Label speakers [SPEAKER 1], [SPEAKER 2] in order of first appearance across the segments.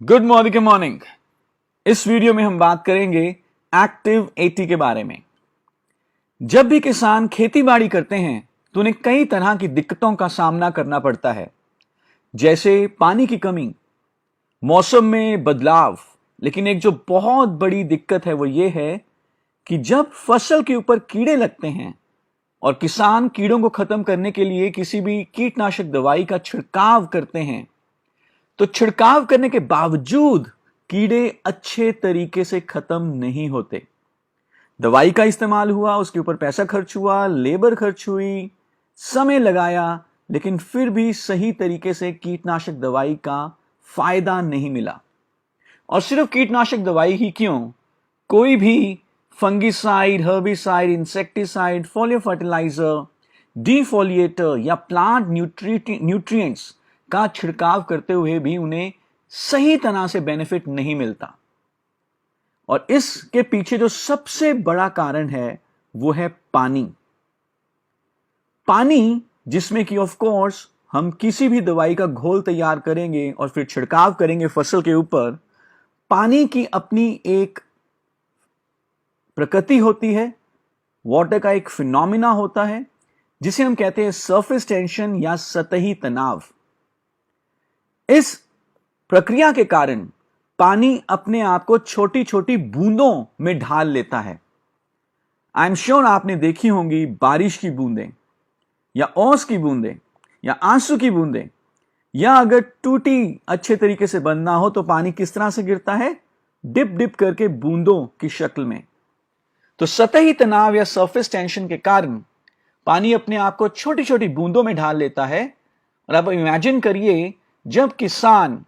[SPEAKER 1] Good morning के morning. इस video में हम बात करेंगे एक्टिव 80 के बारे में। जब भी किसान खेती बाड़ी करते हैं तो उन्हें कई तरह की दिक्कतों का सामना करना पड़ता है, जैसे पानी की कमी, मौसम में बदलाव। लेकिन एक जो बहुत बड़ी दिक्कत है वो ये है कि जब फसल के ऊपर कीड़े लगते हैं और किसान कीड़ों को खत्म करने के लिए किसी भी कीटनाशक दवाई का छिड़काव करते हैं तो छिड़काव करने के बावजूद कीड़े अच्छे तरीके से खत्म नहीं होते। दवाई का इस्तेमाल हुआ, उसके ऊपर पैसा खर्च हुआ, लेबर खर्च हुई, समय लगाया, लेकिन फिर भी सही तरीके से कीटनाशक दवाई का फायदा नहीं मिला। और सिर्फ कीटनाशक दवाई ही क्यों, कोई भी fungicide, herbicide, insecticide, foliar fertiliser, defoliator या प्लांट न्यूट्रिएंट्स का छिड़काव करते हुए भी उन्हें सही तरह से बेनिफिट नहीं मिलता। और इसके पीछे जो सबसे बड़ा कारण है वो है पानी। पानी जिसमें कि ऑफ कोर्स हम किसी भी दवाई का घोल तैयार करेंगे और फिर छिड़काव करेंगे फसल के ऊपर, पानी की अपनी एक प्रकृति होती है, वाटर का एक फिनोमिना होता है जिसे हम कहते हैं सरफेस टेंशन या सतही तनाव। इस प्रक्रिया के कारण पानी अपने आप को छोटी छोटी बूंदों में ढाल लेता है। आई एम श्योर आपने देखी होंगी बारिश की बूंदें या ओस की बूंदें या आंसू की बूंदें, या अगर टूटी अच्छे तरीके से बंद ना हो तो पानी किस तरह से गिरता है, डिप डिप करके बूंदों की शक्ल में। तो सतही तनाव या सरफेस टेंशन के कारण पानी अपने आप को छोटी छोटी बूंदों में ढाल लेता है। और अब इमेजिन करिए, जब किसान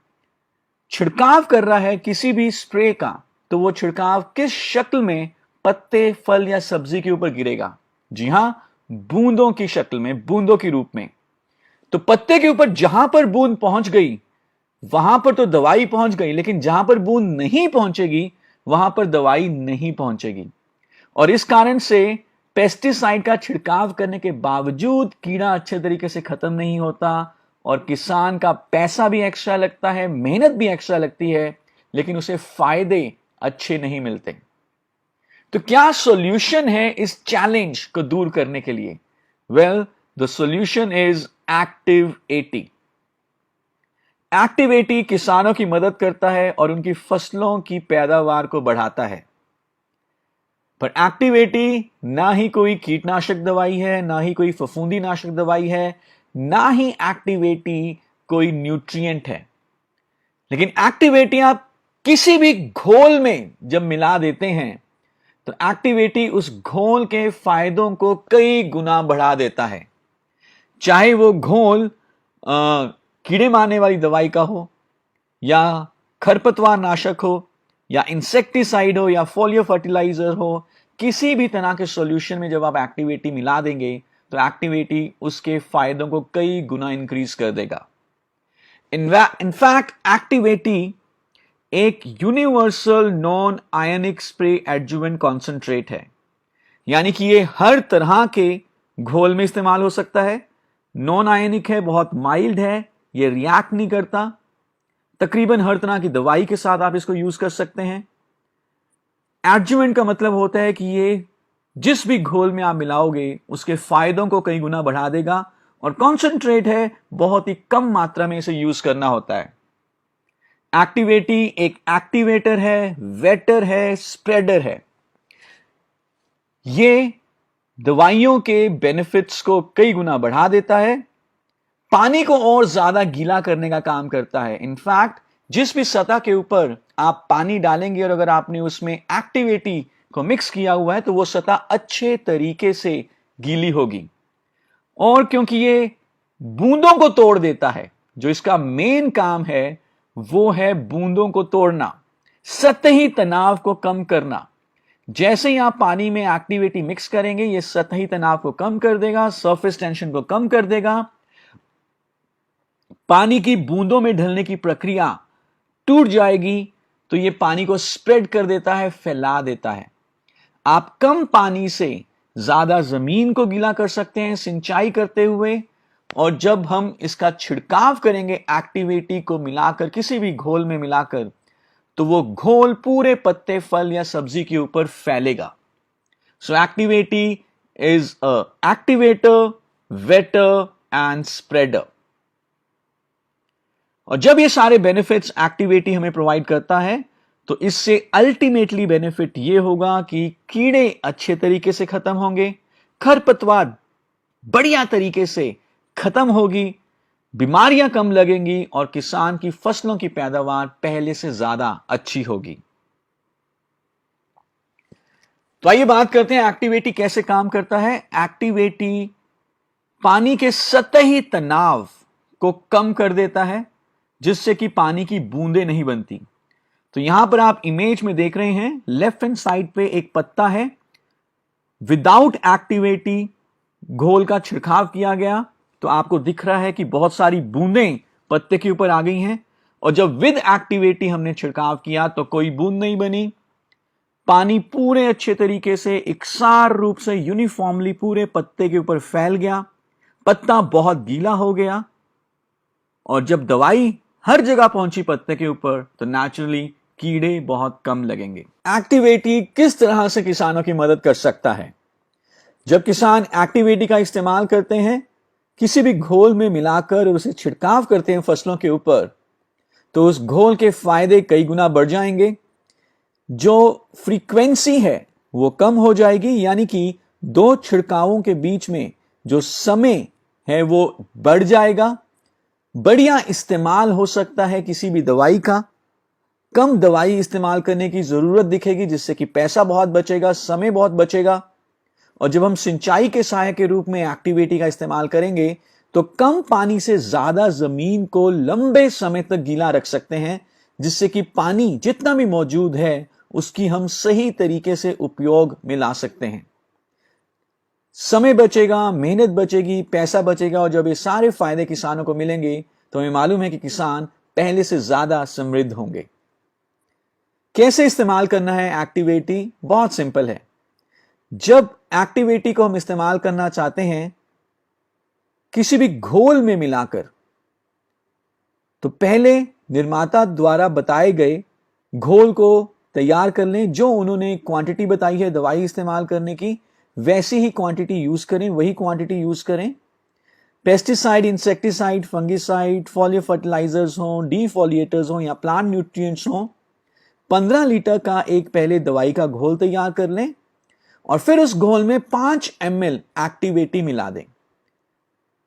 [SPEAKER 1] छिड़काव कर रहा है किसी भी स्प्रे का, तो वो छिड़काव किस शक्ल में पत्ते, फल या सब्जी के ऊपर गिरेगा? जी हां, बूंदों की शक्ल में, बूंदों के रूप में। तो पत्ते के ऊपर जहां पर बूंद पहुंच गई वहां पर तो दवाई पहुंच गई, लेकिन जहां पर बूंद नहीं पहुंचेगी वहां पर दवाई नहीं पहुंचेगी। और इस कारण से पेस्टिसाइड का छिड़काव करने के बावजूद कीड़ा अच्छे तरीके से खत्म नहीं होता और किसान का पैसा भी एक्स्ट्रा लगता है, मेहनत भी एक्स्ट्रा लगती है, लेकिन उसे फायदे अच्छे नहीं मिलते। तो क्या सॉल्यूशन है इस चैलेंज को दूर करने के लिए? Well, the solution is active 80। Active 80 किसानों की मदद करता है और उनकी फसलों की पैदावार को बढ़ाता है। पर एक्टिव 80 ना ही कोई कीटनाशक दवाई है, ना ही कोई फफूंदी नाशक दवाई है, ना ही एक्टिव 80 कोई न्यूट्रिएंट है। लेकिन एक्टिव 80 आप किसी भी घोल में जब मिला देते हैं तो एक्टिव 80 उस घोल के फायदों को कई गुना बढ़ा देता है। चाहे वो घोल कीड़े मारने वाली दवाई का हो, या खरपतवार नाशक हो, या इंसेक्टिसाइड हो, या फोलियो फर्टिलाइजर हो, किसी भी तरह के सॉल्यूशन में जब आप एक्टिव 80 मिला देंगे तो एक्टिव 80 उसके फायदों को कई गुना इंक्रीज कर देगा। इनफैक्ट एक्टिव 80 एक universal non ionic spray adjuvant concentrate है, यानी कि ये हर तरह के घोल में इस्तेमाल हो सकता है। नॉन आयनिक है, बहुत माइल्ड है, ये रिएक्ट नहीं करता। तकरीबन हर तरह की दवाई के साथ आप इसको यूज कर सकते हैं। एडजुवेंट का मतलब होता है कि ये जिस भी घोल में आप मिलाओगे उसके फायदों को कई गुना बढ़ा देगा। और कॉन्सेंट्रेट है, बहुत ही कम मात्रा में इसे यूज करना होता है। एक्टिव 80 एक एक्टिवेटर है, वेटर है, स्प्रेडर है। ये दवाइयों के बेनिफिट्स को कई गुना बढ़ा देता है, पानी को और ज्यादा गीला करने का काम करता है। इनफैक्ट जिस भी सतह के ऊपर आप पानी डालेंगे और अगर आपने उसमें एक्टिव 80 को मिक्स किया हुआ है तो वो सतह अच्छे तरीके से गीली होगी। और क्योंकि ये बूंदों को तोड़ देता है, जो इसका मेन काम है वो है बूंदों को तोड़ना, सतही तनाव को कम करना। जैसे ही आप पानी में एक्टिव 80 मिक्स करेंगे ये सतही तनाव को कम कर देगा, सरफेस टेंशन को कम कर देगा। पानी की बूंदों में ढलने की प्रक्रिया टूट जाएगी तो ये पानी को स्प्रेड कर देता है, फैला देता है। आप कम पानी से ज्यादा जमीन को गीला कर सकते हैं सिंचाई करते हुए, और जब हम इसका छिड़काव करेंगे एक्टिवेटी को मिलाकर, किसी भी घोल में मिलाकर, तो वो घोल पूरे पत्ते, फल या सब्जी के ऊपर फैलेगा। So activity is a activator, wetter and spreader. और जब ये सारे बेनिफिट्स एक्टिवेटी हमें प्रोवाइड करता है, तो इससे अल्टीमेटली बेनिफिट ये होगा कि कीड़े अच्छे तरीके से खत्म होंगे, खरपतवार बढ़िया तरीके से खत्म होगी, बीमारियां कम लगेंगी और किसान की फसलों की पैदावार पहले से ज्यादा अच्छी होगी। तो आइए बात करते हैं एक्टिवेटी कैसे काम करता है। एक्टिवेटी पानी के सतही तनाव को कम कर देता है, जिससे कि पानी की बूंदें नहीं बनती। तो यहां पर आप इमेज में देख रहे हैं, लेफ्ट हैंड साइड पे एक पत्ता है, विदाउट एक्टिवेटी घोल का छिड़काव किया गया, तो आपको दिख रहा है कि बहुत सारी बूंदें पत्ते के ऊपर आ गई हैं। और जब विद एक्टिवेटी हमने छिड़काव किया तो कोई बूंद नहीं बनी, पानी पूरे अच्छे तरीके से एकसार रूप से यूनिफॉर्मली पूरे पत्ते के ऊपर फैल गया, पत्ता बहुत गीला हो गया। और जब दवाई हर जगह पहुंची पत्ते के ऊपर, तो नेचुरली कीड़े बहुत कम लगेंगे। एक्टिवेटी किस तरह से किसानों की मदद कर सकता है? जब किसान एक्टिवेटी का इस्तेमाल करते हैं, किसी भी घोल में मिलाकर उसे छिड़काव करते हैं फसलों के ऊपर, तो उस घोल के फायदे कई गुना बढ़ जाएंगे। जो फ्रीक्वेंसी है वो कम हो जाएगी, यानी कि दो छिड़कावों के बीच में जो समय है वो बढ़ जाएगा। बढ़िया इस्तेमाल हो सकता है किसी भी दवाई का, कम दवाई इस्तेमाल करने की जरूरत दिखेगी, जिससे कि पैसा बहुत बचेगा, समय बहुत बचेगा। और जब हम सिंचाई के सहायक के रूप में एक्टिवेटी का इस्तेमाल करेंगे, तो कम पानी से ज्यादा जमीन को लंबे समय तक गीला रख सकते हैं, जिससे कि पानी जितना भी मौजूद है उसकी हम सही तरीके से उपयोग में ला सकते हैं। समय बचेगा, मेहनत बचेगी, पैसा बचेगा। और जब ये सारे फायदे किसानों को मिलेंगे, तो हमें मालूम है कि किसान पहले से ज्यादा समृद्ध होंगे। कैसे इस्तेमाल करना है एक्टिवेटी? बहुत सिंपल है। जब एक्टिवेटी को हम इस्तेमाल करना चाहते हैं किसी भी घोल में मिलाकर, तो पहले निर्माता द्वारा बताए गए घोल को तैयार कर लें। जो उन्होंने क्वांटिटी बताई है दवाई इस्तेमाल करने की, वैसी ही क्वांटिटी यूज करें, वही क्वांटिटी यूज करें। Pesticide, insecticide, fungicide, foliar fertilisers हों, डीफोलिएटर्स हों या प्लांट न्यूट्रिएंट्स हों, 15 लीटर का एक पहले दवाई का घोल तैयार कर लें और फिर उस घोल में 5 ml एक्टिवेटी मिला दें।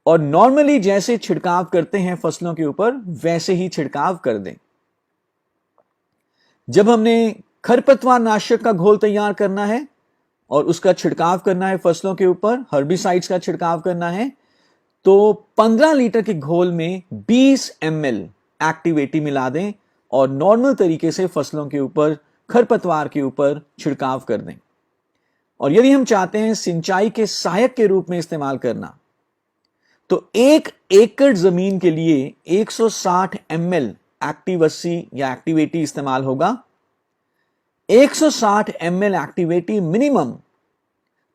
[SPEAKER 1] और नॉर्मली जैसे छिड़काव करते हैं फसलों के ऊपर, वैसे ही छिड़काव कर दें। जब हमने खरपतवार नाशक का घोल तैयार करना है और उसका छिड़काव करना है फसलों के ऊपर, हर्बिसाइड्स का छिड़काव करना है, तो 15 लीटर के घोल में 20 ml एक्टिवेटी मिला दें और नॉर्मल तरीके से फसलों के ऊपर, खरपतवार के ऊपर छिड़काव कर दें। और यदि हम चाहते हैं सिंचाई के सहायक के रूप में इस्तेमाल करना, तो 1 एकड़ जमीन के लिए 160 ml एक्टिव 80 या एक्टिवेटी इस्तेमाल होगा। 160 ml एक्टिवेटी मिनिमम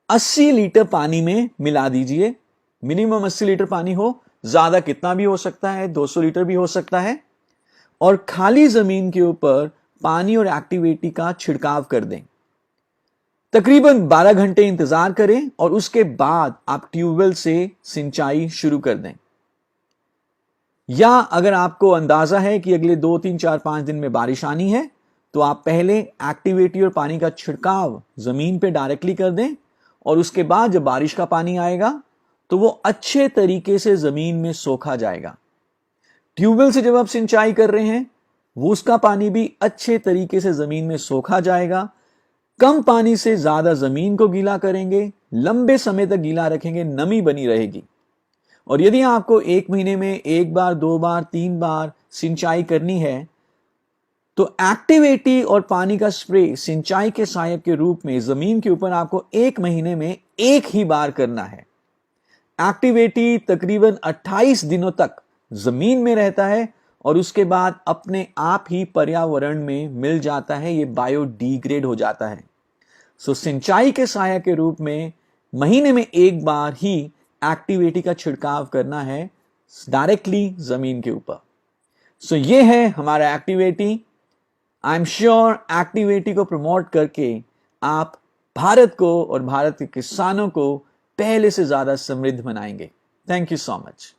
[SPEAKER 1] 80 लीटर पानी में मिला दीजिए। मिनिमम 80 लीटर पानी हो, ज्यादा कितना भी हो सकता है, 200 लीटर भी हो सकता है। और खाली जमीन के ऊपर पानी और एक्टिवेटी का छिड़काव कर दें। तकरीबन 12 घंटे इंतजार करें और उसके बाद आप ट्यूबवेल से सिंचाई शुरू कर दें। या अगर आपको अंदाजा है कि अगले 2, 3, 4, 5 दिन में बारिश आनी है, तो आप पहले एक्टिवेटी और पानी का छिड़काव जमीन पे डायरेक्टली कर दें और उसके बाद जब बारिश का पानी आएगा तो वो अच्छे तरीके से जमीन में सोखा जाएगा। ट्यूबवेल से जब आप सिंचाई कर रहे हैं, वो उसका पानी भी अच्छे तरीके से जमीन में सोखा जाएगा। कम पानी से ज्यादा जमीन को गीला करेंगे, लंबे समय तक गीला रखेंगे, नमी बनी रहेगी। और यदि आपको 1 महीने में 1 बार, 2 बार, 3 बार सिंचाई करनी है, तो एक्टिवेटी और पानी का स्प्रे सिंचाई के सहायक के रूप में जमीन के ऊपर आपको 1 महीने में 1 ही बार करना है। एक्टिवेटी तकरीबन 28 दिनों तक जमीन में रहता है और उसके बाद अपने आप ही पर्यावरण में मिल जाता है, ये बायोडिग्रेड हो जाता है। सो सिंचाई के सहायक के रूप में महीने में 1 बार ही एक्टिविटी का छिड़काव करना है डायरेक्टली जमीन के ऊपर। सो ये है हमारा activity. I am sure activity को प्रमोट करके आप भारत को और भारत के किसानों को पहले से ज्यादा समृद्ध बनाएंगे। Thank you so much.